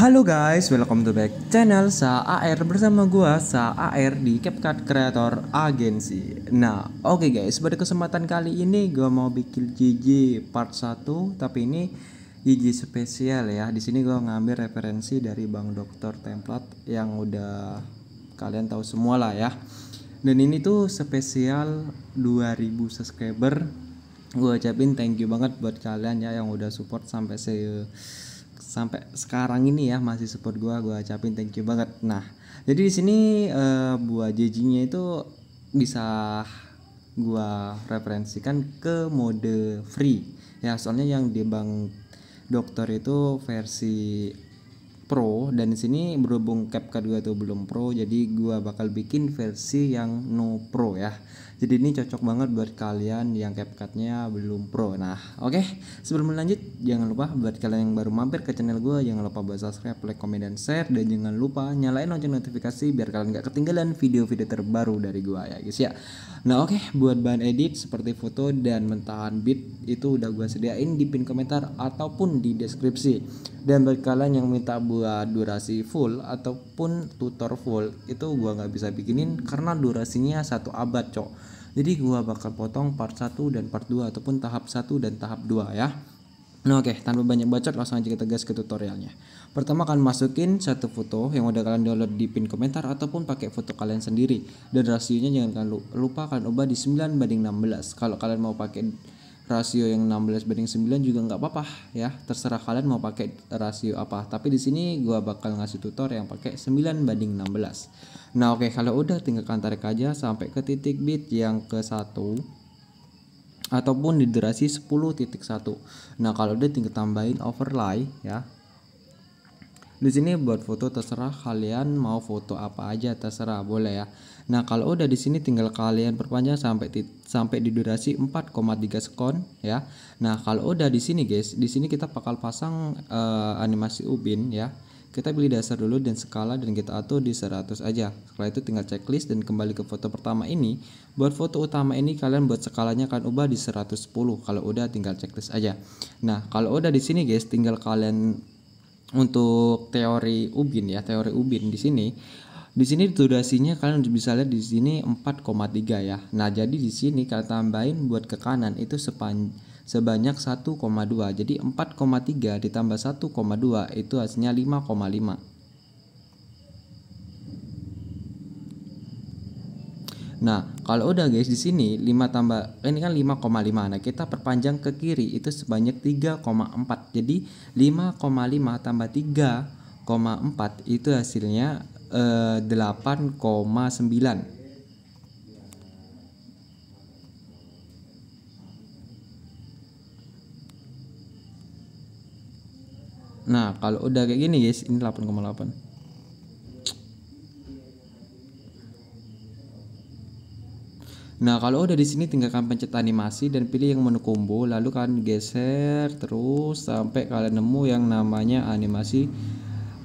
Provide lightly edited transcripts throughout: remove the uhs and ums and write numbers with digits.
Halo guys, welcome to back channel Sa AR bersama gua Sa AR di CapCut Creator Agency. Nah, oke guys, pada kesempatan kali ini gua mau bikin GG part 1, tapi ini GG spesial ya. Di sini gua ngambil referensi dari Bang Dokter Template yang udah kalian tahu semua lah ya. Dan ini tuh spesial 2000 subscriber. Gua ucapin thank you banget buat kalian ya yang udah support sampai sekarang ini ya, masih support gua ucapin thank you banget. Nah, jadi di sini buat JJ-nya itu bisa gua referensikan ke mode free ya, soalnya yang di Bang Dokter itu versi Pro, dan di sini berhubung CapCut gua tuh belum Pro, jadi gua bakal bikin versi yang no Pro ya. Jadi ini cocok banget buat kalian yang CapCut-nya belum Pro. Nah, oke. Sebelum lanjut, jangan lupa buat kalian yang baru mampir ke channel gue, jangan lupa buat subscribe, like, komen, dan share, dan jangan lupa nyalain lonceng notifikasi biar kalian gak ketinggalan video-video terbaru dari gue ya guys ya. Nah, oke. Buat bahan edit seperti foto dan mentahan beat itu udah gue sediain di pin komentar ataupun di deskripsi. Dan buat kalian yang minta buat durasi full ataupun tutor full, itu gue nggak bisa bikinin karena durasinya 1 abad cok. Jadi gua bakal potong part 1 dan part 2 ataupun tahap 1 dan tahap 2 ya. Nah, oke, tanpa banyak bacot langsung aja kita gas ke tutorialnya. Pertama kalian masukin satu foto yang udah kalian download di pin komentar ataupun pakai foto kalian sendiri. Dan rasionya jangan kalian lupa kalian ubah di 9:16. Kalau kalian mau pakai rasio yang 16:9 juga nggak apa-apa ya, terserah kalian mau pakai rasio apa. Tapi di sini gua bakal ngasih tutor yang pakai 9:16. Nah, oke, kalau udah tinggal kalian tarik aja sampai ke titik bit yang ke-1 ataupun di durasi 10.1. Nah, kalau udah tinggal tambahin overlay ya. Di sini buat foto terserah kalian mau foto apa aja, terserah boleh ya. Nah, kalau udah di sini tinggal kalian perpanjang sampai di durasi 4,3 sekon ya. Nah, kalau udah di sini guys, di sini kita bakal pasang animasi ubin ya. Kita pilih dasar dulu dan skala dan kita atur di 100 aja. Setelah itu tinggal checklist dan kembali ke foto pertama ini. Buat foto utama ini kalian buat skalanya kalian ubah di 110. Kalau udah tinggal checklist aja. Nah, kalau udah di sini guys, tinggal kalian untuk teori ubin ya, teori ubin di sini. Di sini durasinya kalian bisa lihat di sini 4,3 ya. Nah, jadi di sini kalian tambahin buat ke kanan itu sebanyak 1,2. Jadi 4,3 ditambah 1,2 itu hasilnya 5,5. Nah, kalau udah guys di sini 5 tambah ini kan 5,5. Nah, kita perpanjang ke kiri itu sebanyak 3,4. Jadi 5,5 tambah 3,4 itu hasilnya 8,9. Nah, kalau udah kayak gini guys, ini 8,8. Nah, kalau udah di sini tinggal kalian pencet animasi dan pilih yang menu combo, lalu kalian geser terus sampai kalian nemu yang namanya animasi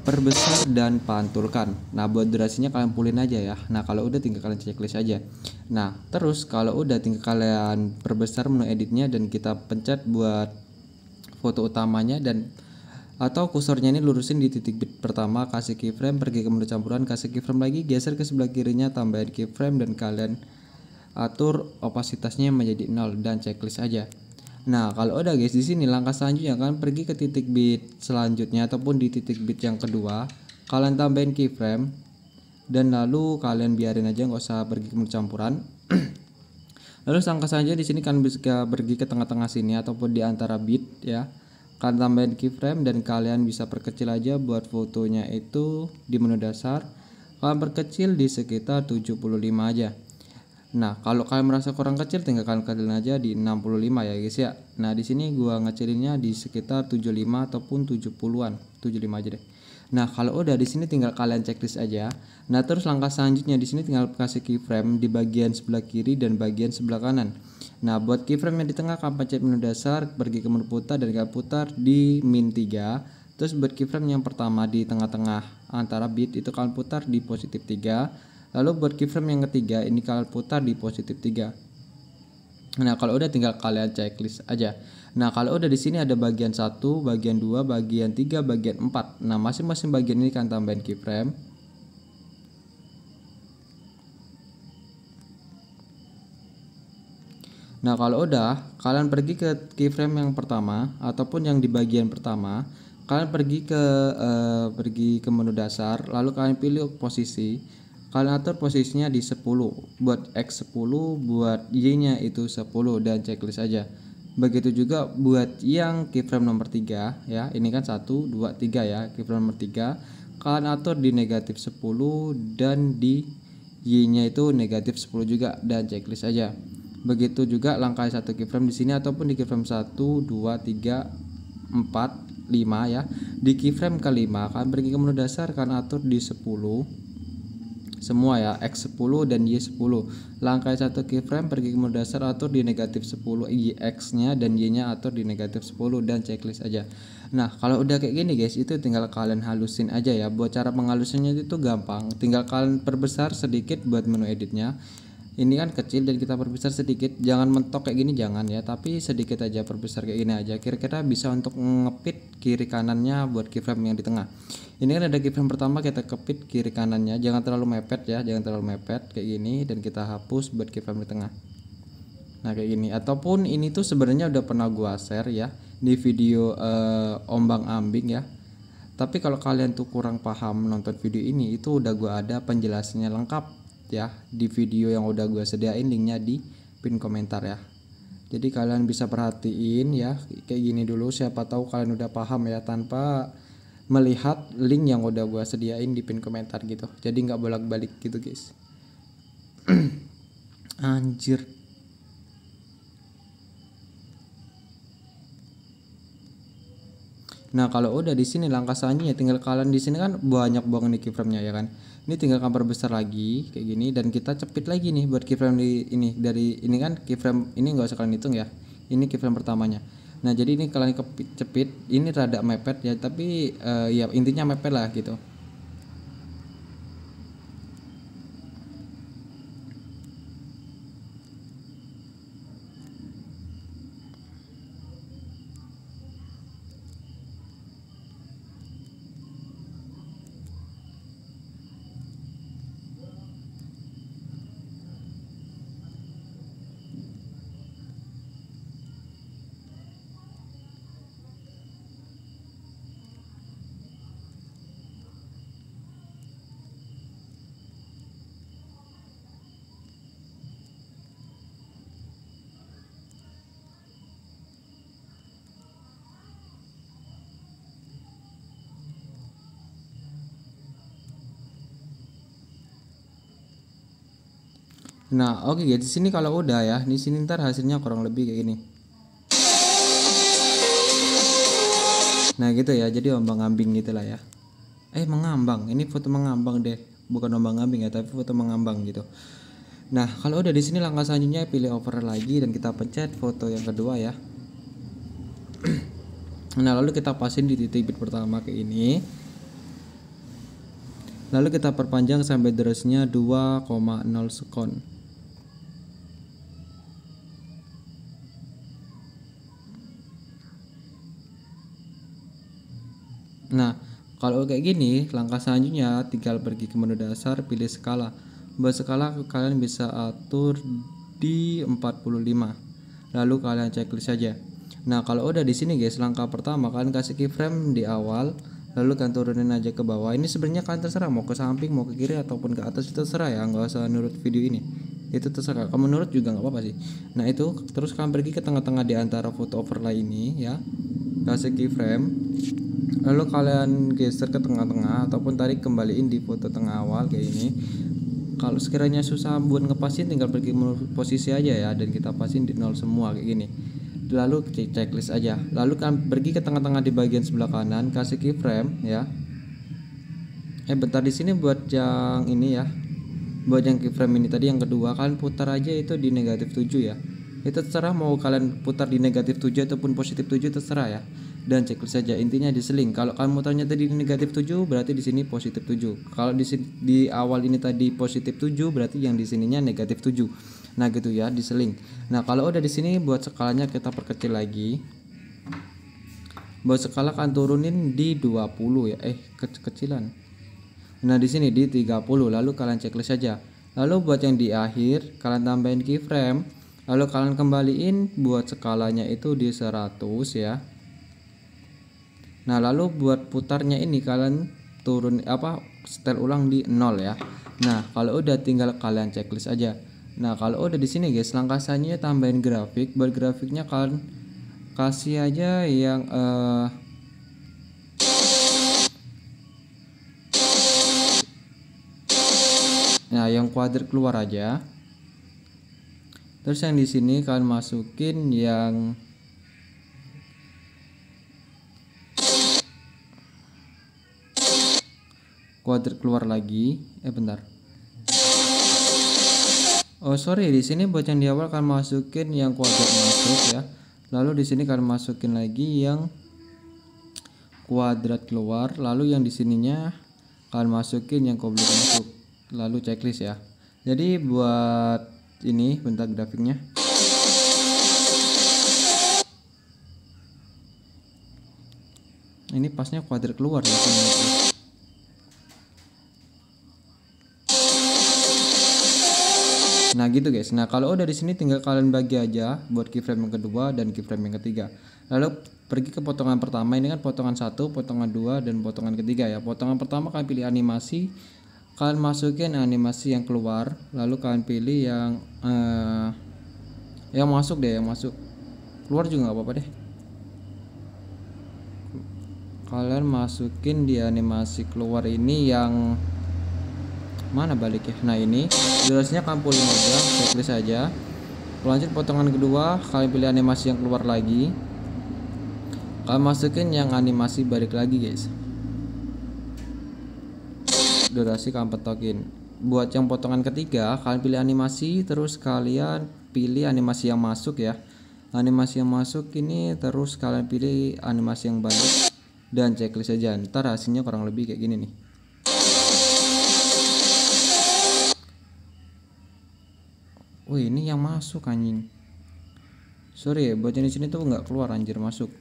perbesar dan pantulkan. Nah, buat durasinya kalian pulin aja ya. Nah, kalau udah tinggal kalian checklist aja. Nah, terus kalau udah tinggal kalian perbesar menu editnya dan kita pencet buat foto utamanya dan atau kursornya ini lurusin di titik bit pertama, kasih keyframe, pergi ke menu campuran, kasih keyframe lagi, geser ke sebelah kirinya, tambahin keyframe dan kalian atur opasitasnya menjadi 0 dan checklist aja. Nah, kalau udah guys di sini langkah selanjutnya kalian pergi ke titik bit selanjutnya ataupun di titik bit yang kedua, kalian tambahin keyframe dan lalu kalian biarin aja, nggak usah pergi ke menu campuran. Lalu langkah selanjutnya di sini kalian bisa pergi ke tengah-tengah sini ataupun di antara bit ya. Kalian tambahin keyframe dan kalian bisa perkecil aja buat fotonya itu di menu dasar. Kalian perkecil di sekitar 75 aja. Nah, kalau kalian merasa kurang kecil tinggal kalian kecilin aja di 65 ya guys ya. Nah, di sini gua ngecilinnya di sekitar 75 ataupun 70-an. 75 aja deh. Nah, kalau udah di sini tinggal kalian checklist aja. Nah, terus langkah selanjutnya di sini tinggal kasih keyframe di bagian sebelah kiri dan bagian sebelah kanan. Nah, buat keyframe yang di tengah kalian pencet menu dasar, pergi ke menu putar dan kalian putar di -3. Terus buat keyframe yang pertama di tengah-tengah antara bit itu kalian putar di +3. Lalu buat keyframe yang ketiga ini kalian putar di +3. Nah, kalau udah tinggal kalian checklist aja. Nah, kalau udah di sini ada bagian 1, bagian 2, bagian 3, bagian 4. Nah, masing-masing bagian ini kan tambahin keyframe. Nah, kalau udah, kalian pergi ke keyframe yang pertama ataupun yang di bagian pertama, kalian pergi ke menu dasar, lalu kalian pilih posisi. Kalian atur posisinya di 10. Buat X 10, buat Y-nya itu 10 dan checklist aja. Begitu juga buat yang keyframe nomor 3 ya. Ini kan 1 2 3 ya, keyframe nomor 3. Kalian atur di negatif 10 dan di Y-nya itu negatif 10 juga dan checklist aja. Begitu juga langkah satu keyframe di sini ataupun di keyframe 1 2 3 4 5 ya. Di keyframe kelima kalian pergi ke menu dasar, kalian atur di 10 semua ya, X10 dan Y10. Langkah satu keyframe pergi ke menu dasar, atur di negatif 10 X nya dan Y nya atur di negatif 10 dan checklist aja. Nah, kalau udah kayak gini guys, itu tinggal kalian halusin aja ya. Buat cara menghalusinnya itu gampang, tinggal kalian perbesar sedikit buat menu editnya. Ini kan kecil dan kita perbesar sedikit, jangan mentok kayak gini jangan ya, tapi sedikit aja perbesar kayak gini aja, kira-kira bisa untuk ngepit kiri kanannya buat keyframe yang di tengah. Ini kan ada keyframe pertama, kita kepit kiri kanannya, jangan terlalu mepet ya, jangan terlalu mepet kayak gini, dan kita hapus buat keyframe di tengah. Nah kayak gini, ataupun ini tuh sebenarnya udah pernah gua share ya di video ombang-ambing ya. Tapi kalau kalian tuh kurang paham nonton video ini, itu udah gua ada penjelasannya lengkap ya di video yang udah gue sediain, linknya di pin komentar ya. Jadi kalian bisa perhatiin ya kayak gini dulu, siapa tahu kalian udah paham ya tanpa melihat link yang udah gue sediain di pin komentar gitu. Jadi nggak bolak-balik gitu guys. Anjir. Nah kalau udah di sini langkah selanjutnya tinggal kalian di sini kan banyak banget nih keyframe-nya ya kan. Ini tinggal kalian perbesar lagi kayak gini dan kita cepit lagi nih buat keyframe di ini, dari ini kan keyframe ini nggak usah kalian hitung ya. Ini keyframe pertamanya. Nah jadi ini kalian cepit, ini rada mepet ya, tapi ya intinya mepet lah gitu. Nah, oke guys, di sini kalau udah ya, di sini ntar hasilnya kurang lebih kayak gini. Nah, gitu ya. Jadi ombang-ambing gitulah ya. Mengambang. Ini foto mengambang deh. Bukan ombang-ambing ya, tapi foto mengambang gitu. Nah, kalau udah di sini langkah selanjutnya pilih overlay lagi dan kita pencet foto yang kedua ya. Nah, lalu kita pasin di titik bit pertama kayak ini. Lalu kita perpanjang sampai durasinya 2,0 sekon. Nah, kalau kayak gini, langkah selanjutnya tinggal pergi ke menu dasar, pilih skala. Buat skala kalian bisa atur di 45. Lalu kalian checklist saja. Nah, kalau udah di sini guys, langkah pertama kalian kasih keyframe di awal, lalu kalian turunin aja ke bawah. Ini sebenarnya kalian terserah mau ke samping, mau ke kiri ataupun ke atas, itu terserah ya, nggak usah nurut video ini. Itu terserah, kamu nurut juga nggak apa-apa sih. Nah, itu terus kalian pergi ke tengah-tengah di antara foto overlay ini ya. Kasih keyframe. Lalu kalian geser ke tengah-tengah ataupun tarik kembaliin di foto tengah awal kayak ini. Kalau sekiranya susah buat ngepasin, tinggal pergi posisi aja ya, dan kita pasin di 0 semua kayak gini. Lalu checklist aja. Lalu kalian pergi ke tengah-tengah di bagian sebelah kanan, kasih keyframe ya. Bentar, di sini buat yang ini ya. Buat yang keyframe ini tadi yang kedua, kalian putar aja itu di negatif 7 ya. Itu terserah mau kalian putar di negatif 7 ataupun positif 7, terserah ya. Dan checklist saja, intinya diseling. Kalau kalian mutarnya tadi di negatif 7, berarti di sini positif 7. Kalau di awal ini tadi positif 7, berarti yang di sininya negatif 7. Nah gitu ya, diseling. Nah kalau udah di sini buat skalanya kita perkecil lagi. Buat skala kan turunin di 20 ya. Kecilan. Nah di sini di 30, lalu kalian checklist saja. Lalu buat yang di akhir kalian tambahin keyframe, lalu kalian kembaliin buat skalanya itu di 100 ya. Nah lalu buat putarnya ini kalian turun setel ulang di 0 ya. Nah kalau udah tinggal kalian checklist aja. Nah kalau udah di sini guys, langkah selanjutnya tambahin grafik. Buat grafiknya kalian kasih aja yang nah yang kuadrat keluar aja. Terus yang di sini kalian masukin yang kuadrat keluar lagi. Bentar. Oh sorry, di sini buat yang di awal kalian masukin yang kuadrat masuk ya. Lalu di sini kalian masukin lagi yang kuadrat keluar. Lalu yang di sininya kalian masukin yang kuadrat masuk. Lalu checklist ya. Jadi buat ini bentar grafiknya. Ini pasnya kuadrat keluar ya. Nah gitu guys. Nah kalau udah di sini tinggal kalian bagi aja buat keyframe yang kedua dan keyframe yang ketiga. Lalu pergi ke potongan pertama. Ini kan potongan 1, potongan 2 dan potongan ketiga ya. Potongan pertama kalian pilih animasi. Kalian masukin animasi yang keluar, lalu kalian pilih yang masuk deh, yang masuk. Keluar juga nggak apa-apa deh. Kalian masukin di animasi keluar ini yang mana balik ya. Nah ini durasinya kalian pulih aja, checklist aja. Lanjut potongan kedua, kalian pilih animasi yang keluar lagi. Kalian masukin yang animasi balik lagi guys. Durasi kalian petokin. Buat yang potongan ketiga kalian pilih animasi, terus kalian pilih animasi yang masuk ya. Animasi yang masuk ini terus kalian pilih animasi yang balik dan checklist aja. Ntar hasilnya kurang lebih kayak gini nih. Wih ini yang masuk anjing. Sorry ya, buat yang di sini tuh nggak keluar anjir, masuk.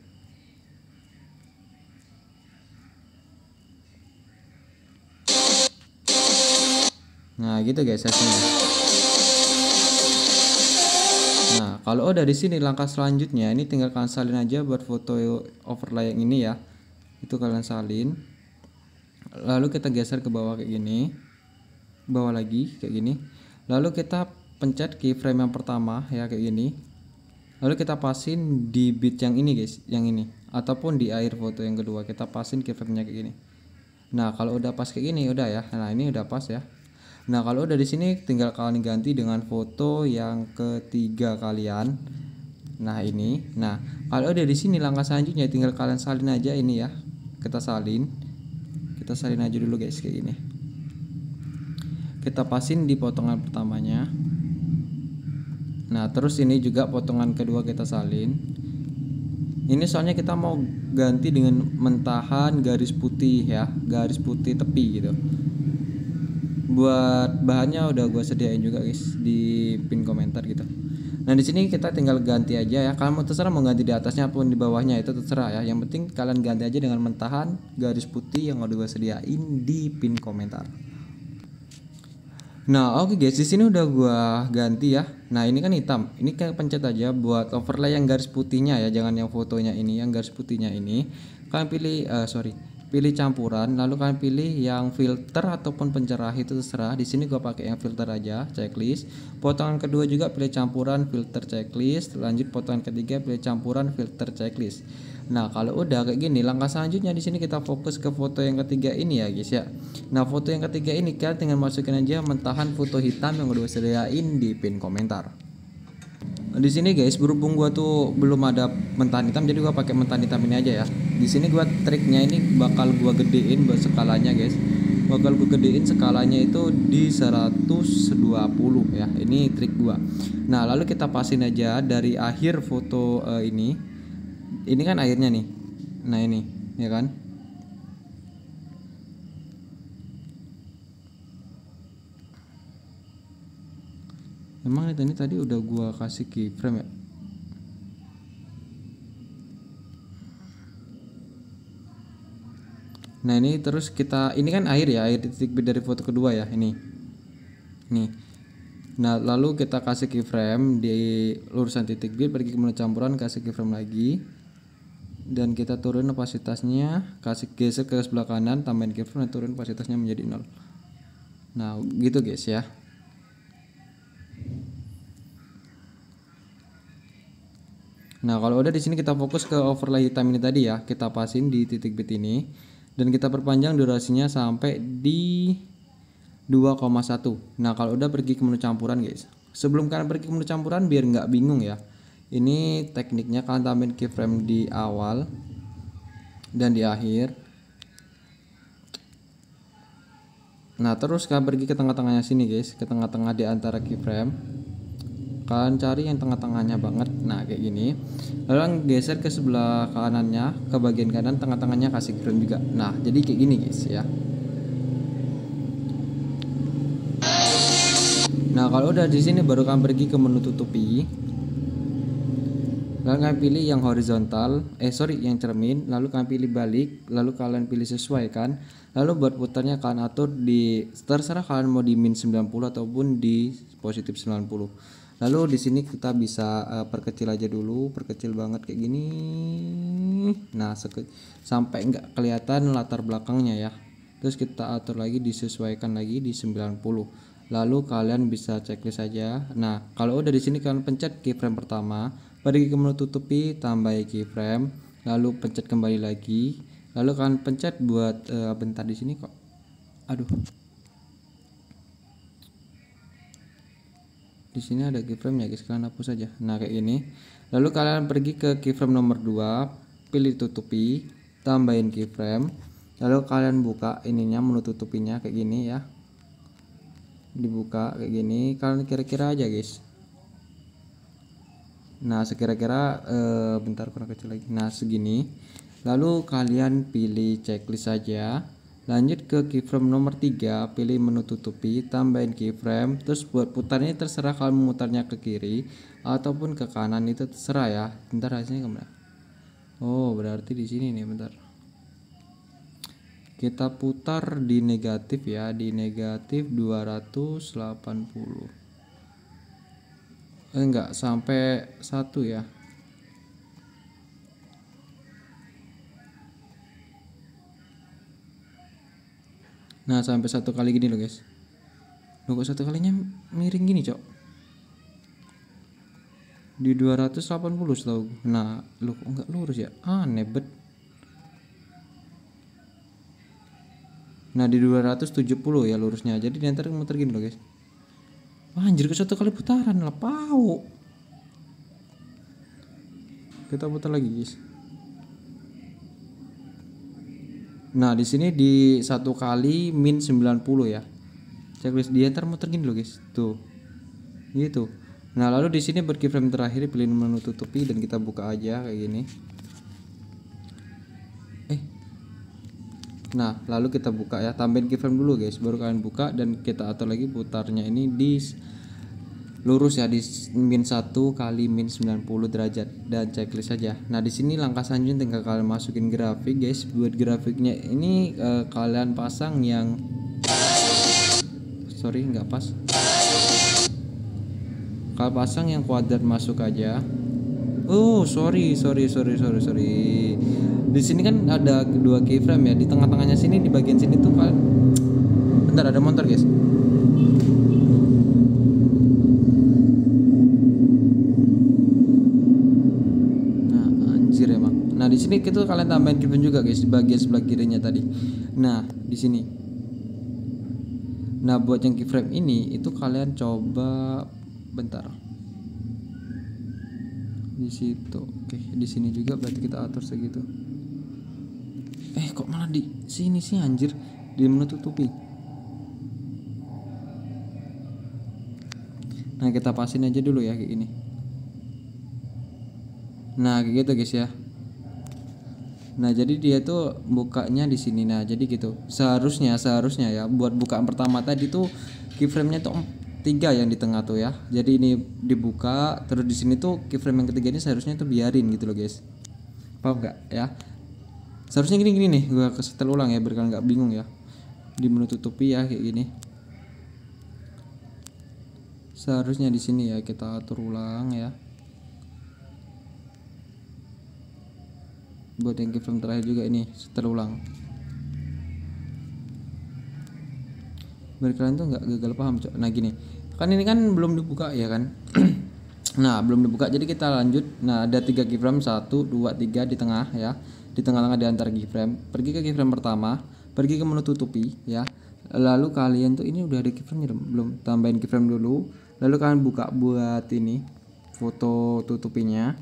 Nah gitu guys hasilnya. Nah kalau udah di sini langkah selanjutnya ini tinggal kalian salin aja buat foto overlay yang ini ya. Itu kalian salin. Lalu kita geser ke bawah kayak gini. Bawah lagi kayak gini. Lalu kita pencet keyframe yang pertama ya kayak gini. Lalu kita pasin di bit yang ini guys, yang ini. Ataupun di akhir foto yang kedua kita pasin keyframe-nya kayak gini. Nah kalau udah pas kayak gini udah ya. Nah ini udah pas ya. Nah kalau udah di sini tinggal kalian ganti dengan foto yang ketiga kalian. Nah ini. Nah kalau udah di sini langkah selanjutnya tinggal kalian salin aja ini ya. Kita salin aja dulu guys kayak gini. Kita pasin di potongan pertamanya. Nah terus ini juga potongan kedua kita salin. Ini soalnya kita mau ganti dengan mentahan garis putih ya, garis putih tepi gitu. Buat bahannya udah gue sediain juga guys di pin komentar gitu. Nah di sini kita tinggal ganti aja ya. Kalian mau terserah mau ganti di atasnya ataupun di bawahnya itu terserah ya. Yang penting kalian ganti aja dengan mentahan garis putih yang udah gue sediain di pin komentar. Nah oke guys, di sini udah gua ganti ya. Nah ini kan hitam, ini kayak pencet aja buat overlay yang garis putihnya ya, jangan yang fotonya ini, yang garis putihnya ini. Kalian pilih pilih campuran, lalu kalian pilih yang filter ataupun pencerah itu terserah. Di sini gua pakai yang filter aja, checklist. Potongan kedua juga pilih campuran filter checklist. Lanjut potongan ketiga pilih campuran filter checklist. Nah kalau udah kayak gini, langkah selanjutnya di sini kita fokus ke foto yang ketiga ini ya guys ya. Nah foto yang ketiga ini kalian tinggal masukin aja mentahan foto hitam yang udah sediain di pin komentar. Di sini guys, berhubung gua tuh belum ada mentahan hitam, jadi gua pakai mentahan hitam ini aja ya. Di sini gua triknya ini bakal gua gedein buat skalanya guys. Bakal gua gedein skalanya itu di 120 ya. Ini trik gua. Nah lalu kita pasin aja dari akhir foto ini. Ini kan airnya nih. Nah ini ya kan. Emang ini tadi udah gua kasih keyframe ya? Nah ini terus ini kan air ya, air titik B dari foto kedua ya, ini nih. Nah lalu kita kasih keyframe di lurusan titik B, pergi ke menu campuran, kasih keyframe lagi, dan kita turun opasitasnya, kasih geser ke sebelah kanan, tambahin keyframe dan turun opasitasnya menjadi 0. Nah gitu guys ya. Nah kalau udah di sini kita fokus ke overlay hitam ini tadi ya, kita pasin di titik bit ini dan kita perpanjang durasinya sampai di 2,1. Nah kalau udah pergi ke menu campuran guys. Sebelum kalian pergi ke menu campuran biar nggak bingung ya, ini tekniknya kalian tambahin keyframe di awal dan di akhir. Nah terus kalian pergi ke tengah-tengahnya sini guys, ke tengah-tengah di antara keyframe. Kalian cari yang tengah-tengahnya banget, nah kayak gini. Lalu geser ke sebelah kanannya, ke bagian kanan, tengah-tengahnya kasih keyframe juga. Nah jadi kayak gini guys ya. Nah kalau udah di sini baru kalian pergi ke menu tutupi. Lalu kalian pilih yang horizontal, yang cermin. Lalu kalian pilih balik, lalu kalian pilih sesuaikan. Lalu buat putarnya kalian atur di, terserah kalian mau di min 90 ataupun di positif 90. Lalu di sini kita bisa perkecil aja dulu, perkecil banget kayak gini. Nah sampai nggak kelihatan latar belakangnya ya. Terus kita atur lagi, disesuaikan lagi di 90. Lalu kalian bisa checklist saja. Nah kalau udah di sini kalian pencet keyframe pertama, pergi ke menu tutupi, tambah keyframe, lalu pencet kembali lagi, lalu kalian pencet buat bentar di sini kok. Aduh. Di sini ada keyframe ya guys, kalian hapus saja. Nah kayak gini. Lalu kalian pergi ke keyframe nomor 2, pilih tutupi, tambahin keyframe. Lalu kalian buka ininya, menu tutupinya kayak gini ya. Dibuka kayak gini, kalian kira-kira aja guys. Nah sekira-kira bentar kurang kecil lagi. Nah segini. Lalu kalian pilih checklist saja. Lanjut ke keyframe nomor 3, pilih menu tutupi, tambahin keyframe. Terus buat putarnya terserah kalian memutarnya ke kiri ataupun ke kanan, itu terserah ya. Bentar hasilnya kemana? Oh berarti di sini nih, bentar. Kita putar di negatif ya, di negatif 280. Enggak sampai 1 ya. Nah sampai 1 kali gini loh guys. Loh kok 1 kalinya miring gini cok, di 280 setahu. Nah lu kok enggak lurus ya, aneh bet. Nah di 270 ya lurusnya, jadi nanti muter gini loh guys. Wah, anjir, ke 1 kali putaran lah pau. Kita putar lagi guys. Nah di sini di 1 kali min 90 ya. Checklist dia ntar muter gini loh guys. Tuh. Gitu. Nah lalu di sini buat keyframe terakhir pilih menu tutupi dan kita buka aja kayak gini. Nah lalu kita buka ya, tambahin keyframe dulu guys, baru kalian buka dan kita atur lagi putarnya ini di lurus ya, di min 1 kali min 90 derajat dan checklist saja. Nah di sini langkah selanjutnya tinggal kalian masukin grafik guys. Buat grafiknya ini kalian pasang yang nggak pas. Kalian pasang yang kuadrat masuk aja. Oh sorry. Di sini kan ada 2 keyframe ya, di tengah-tengahnya sini, di bagian sini tuh kalian. Bentar, ada motor guys. Nah di sini kita kalian tambahin keyframe juga guys di bagian sebelah kirinya tadi. Nah di sini. Nah buat yang keyframe ini itu kalian coba bentar. Di situ. Oke, di sini juga berarti kita atur segitu. Kok malah di sini sih anjir, di menu tutupi. Nah kita pasin aja dulu ya kayak gini. Nah kayak gitu guys ya. Nah jadi dia tuh bukanya di sini. Nah jadi gitu. Seharusnya ya buat bukaan pertama tadi tuh keyframe-nya tuh 3 yang di tengah tuh ya. Jadi ini dibuka, terus di sini tuh keyframe yang ketiga ini seharusnya tuh biarin gitu loh guys. Paham nggak ya? Seharusnya gini nih, gua setel ulang ya biar kalian nggak bingung ya. Di menu tutupi ya kayak gini. Seharusnya di sini ya kita atur ulang ya. Buat yang keyframe terakhir juga ini setel ulang. Biar kalian tuh nggak gagal paham cok. Nah gini, kan ini kan belum dibuka ya kan. Nah belum dibuka, jadi kita lanjut. Nah ada 3 keyframe, 1, 2, 3 di tengah ya, di tengah-tengah di antara keyframe. Pergi ke keyframe pertama, pergi ke menu tutupi ya. Lalu kalian tuh ini udah ada keyframe belum, tambahin keyframe dulu. Lalu kalian buka buat ini foto tutupinya.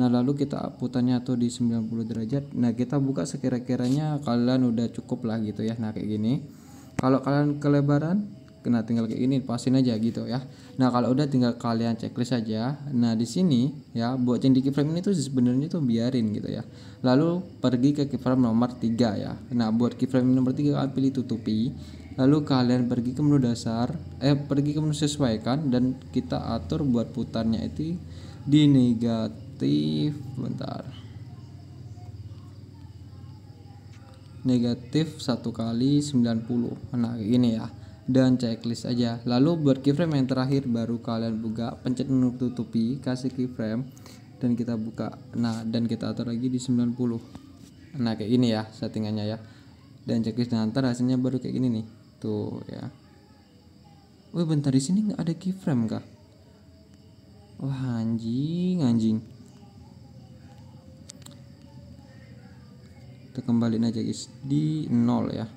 Nah lalu kita putarnya tuh di 90 derajat. Nah kita buka sekira-kiranya kalian udah cukup lah gitu ya. Nah kayak gini. Kalau kalian kelebaran, kena tinggal kayak gini, pasin aja gitu ya. Nah kalau udah tinggal kalian checklist aja. Nah di sini ya buat yang di keyframe ini tuh sebenarnya tuh biarin gitu ya. Lalu pergi ke keyframe nomor 3 ya. Nah buat keyframe nomor 3 kalian pilih tutupi. Lalu kalian pergi ke menu dasar, pergi ke menu sesuaikan, dan kita atur buat putarnya itu di negatif, bentar, negatif 1 kali 90. Nah ini ya, dan checklist aja. Lalu buat keyframe yang terakhir baru kalian buka, pencet menu tutupi, kasih keyframe, dan kita buka. Nah dan kita atur lagi di 90. Nah kayak ini ya settingannya ya, dan checklist. Nah ntar hasilnya baru kayak gini nih tuh ya. Wih bentar, di sini nggak ada keyframe kah? Wah anjing. Kita kembaliin aja guys di 0 ya.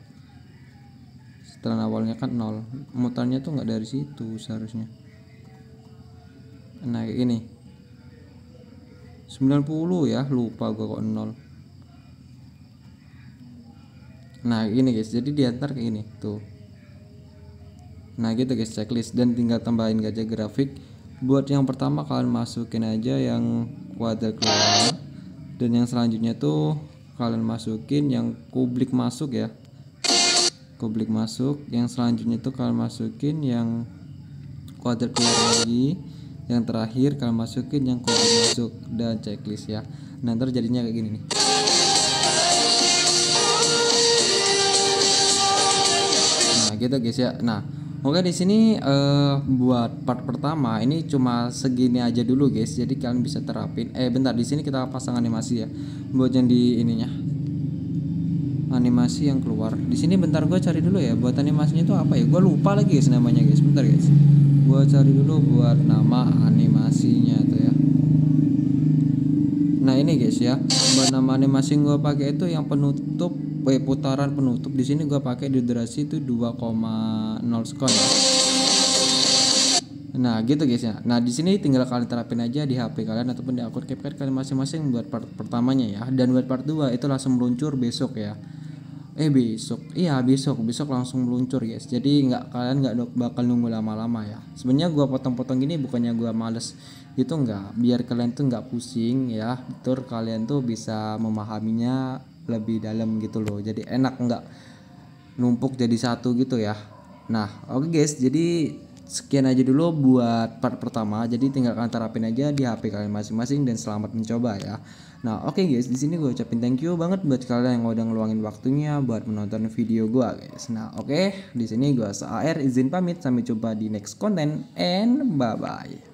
Setelah awalnya kan 0, mutarnya tuh nggak dari situ seharusnya. Nah kayak ini 90 ya, lupa gua kok 0. Nah ini guys, jadi diantar kayak gini tuh. Nah gitu guys checklist, dan tinggal tambahin gajah grafik. Buat yang pertama kalian masukin aja yang kuadrat keluar, dan yang selanjutnya tuh kalian masukin yang kublik masuk ya, kublik masuk. Yang selanjutnya tuh kalian masukin yang kuadrat keluar lagi. Yang terakhir kalian masukin yang kublik masuk, dan checklist ya. Nah ntar jadinya kayak gini nih. Nah gitu guys ya. Nah oke, di sini buat part pertama ini cuma segini aja dulu guys. Jadi kalian bisa terapin. Bentar, di sini kita pasang animasi ya. Buat yang di ininya, animasi yang keluar. Di sini bentar gue cari dulu ya. Buat animasinya itu apa ya? Gue lupa lagi guys namanya guys. Bentar guys. Gue cari dulu buat nama animasinya tuh ya. Nah ini guys ya. Buat nama animasi yang gue pakai itu yang penutup, putaran penutup. Di sini gue pakai di durasi itu 2,0 sekon ya. Nah gitu guys ya. Nah di sini tinggal kalian terapin aja di HP kalian ataupun di akun CapCut kalian masing-masing buat part pertamanya ya. Dan buat part 2 itu langsung meluncur besok ya. Besok langsung meluncur guys. Jadi kalian nggak bakal nunggu lama-lama ya. Sebenarnya gua potong-potong gini bukannya gua males, itu nggak, biar kalian tuh nggak pusing ya. Betul, kalian tuh bisa memahaminya lebih dalam gitu loh. Jadi enak, nggak numpuk jadi satu gitu ya. Nah oke guys, jadi sekian aja dulu buat part pertama. Jadi tinggal kalian terapin aja di HP kalian masing-masing, dan selamat mencoba ya. Nah oke guys, di sini gue ucapin thank you banget buat kalian yang udah ngeluangin waktunya buat menonton video gue guys. Nah oke, di sini gue SAR izin pamit, sampai jumpa di next content and bye bye.